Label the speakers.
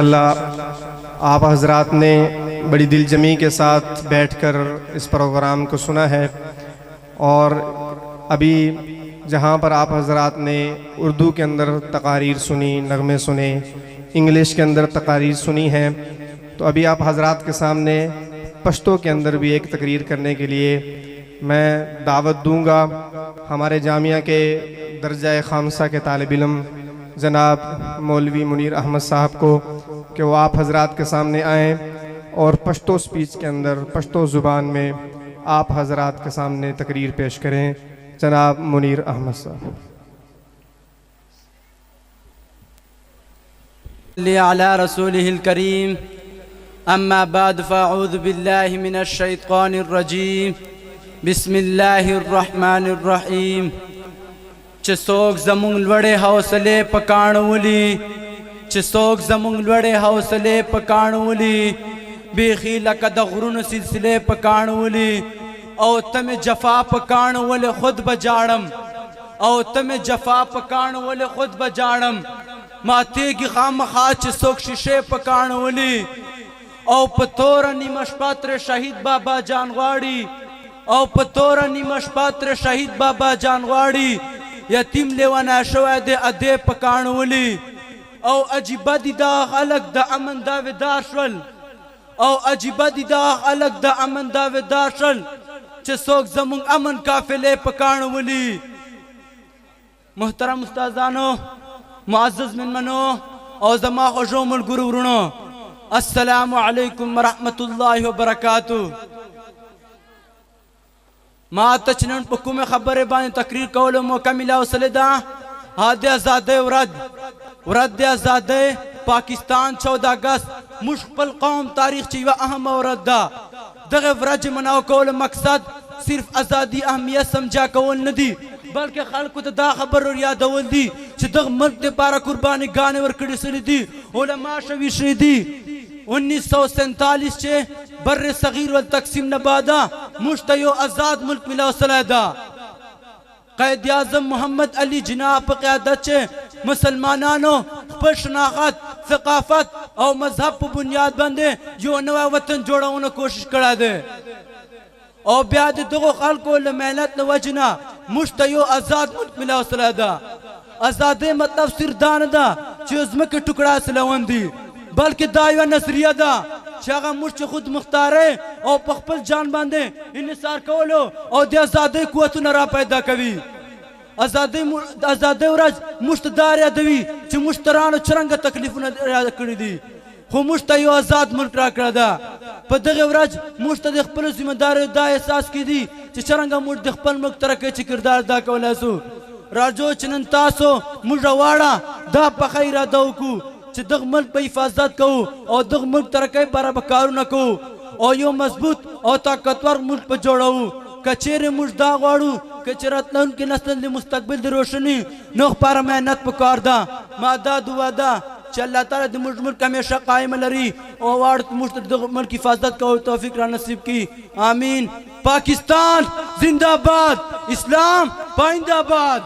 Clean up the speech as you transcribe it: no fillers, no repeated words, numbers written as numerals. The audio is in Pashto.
Speaker 1: اللہ آپ حضرات نے بڑی دل جمی کے ساتھ بیٹھ کر اس پروگرام کو سنا ہے، اور ابھی جہاں پر آپ حضرات نے اردو کے اندر تقاریر سنی، نغمے سنے، انگلش کے اندر تقاریر سنی ہیں، تو ابھی آپ حضرات کے سامنے پشتو کے اندر بھی ایک تقریر کرنے کے لیے میں دعوت دوں گا ہمارے جامعہ کے درجہ خامسہ کے طالب علم جناب مولوی منیر احمد صاحب کو کہ وہ آپ حضرات کے سامنے آئیں اور پشتو سپیچ کے اندر پشتو زبان میں آپ حضرات کے سامنے تقریر پیش کریں۔ جناب منیر احمد صاحب۔
Speaker 2: صلی علی رسولہ الکریم، اما بعد فاعوذ باللہ من الشیطان الرجیم، بسم اللہ الرحمن الرحیم۔ چھ سوک زمون لوڑے حوصلے پکانولی، چھ سوک زمون لوڑے حوصلے پکانولی، بیخی لکد غرون سلسلے پکانولی، او تم جفا پکانولی خود بجاڑم، او تم جفا پکانولی خود بجاڑم، ماتے کی خام خواہ چھ سوک شیشے پکانولی، او پتورا نیمش پاتر شہید بابا جانگواڑی، او پتورا نیمش پاتر شہید بابا جانگواڑی، یتیم لیوانا شوید ادے پکانولی، او عجیبہ دی دا خلق دا امن دا ودار شول، او عجیبہ دی دا خلق دا امن دا ودار شول، چھ سوک زمون امن کافلے پکانولی۔ محترم استاذانو، معزز منو، او زما خوشو ملگرو ورنو، السلام علیکم ورحمت اللہ وبرکاتہ۔ ما تچنن پکوم خبر بانی تقریر کولو موقع ملا وسلدہ ہادی آزادے ورد آزادے پاکستان 14 اگست مشقل قوم تاریخ چیوہ اہم ورد دا دغه ورج مناو کول مقصد صرف آزادی اہمیت سمجھا کول ندی، بلکہ خلقو تا دا خبر اور یادول دی چھ دغ ملک دے پارا قربانی گانے ورکڑی سلی دی، علماء شویشی دی۔ 1947 چے بر صغیر والتقسیم نبادا مشتیو آزاد ملک ملا سلیدہ، قائد اعظم محمد علی جناح پر قیادت چے مسلمانانو پر شناخت، ثقافت اور مذہب پر بنیاد بندے جو نوے وطن جوڑا انہوں کوشش کرا دے، اور بیاد دغو خلقو لمحنت نوجنا مشتیو آزاد ملک ملا سلیدہ۔ آزادے مطلب سردان دا چیزم کے ٹکڑا سلوان دی، بلکہ دائیوہ نظریہ دا چاگا مجھ خود مختارے اور پخپل جان باندے انحصار کولو اور دی آزادے قوتو نرا پیدا کوی۔ آزادے ورج مشت داریا دوی چھ مشتران و چرنگ تکلیفو نرا کردی دی، خو مشت ایو آزاد ملک را کردا، پا دغی ورج مشت دخپل ذمہ دار دا احساس کی دی چھ چرنگا مشت دخپل ملک ترکے چھ کردار دا کولیسو راجو چنن تاسو مجھوارا دا پخی را دوکو چھ دغ ملک پہ حفاظت کہو اور دغ ملک ترکے بارا بکارو نکو اور یو مضبوط اور طاقتور ملک پہ جوڑاو کچیر مجھ دا غوارو کچرت نن کی نسل دی مستقبل دی روشنی نوخ پارا محنت پکار دا مادہ دعا دا چھ اللہ تعالیٰ دی مجھ ملک ہمیشہ قائم لری اور وارد مجھ دغ ملک حفاظت کہو توفیق را نصیب کی، آمین۔ پاکستان زندہ باد، اسلام پائندہ باد۔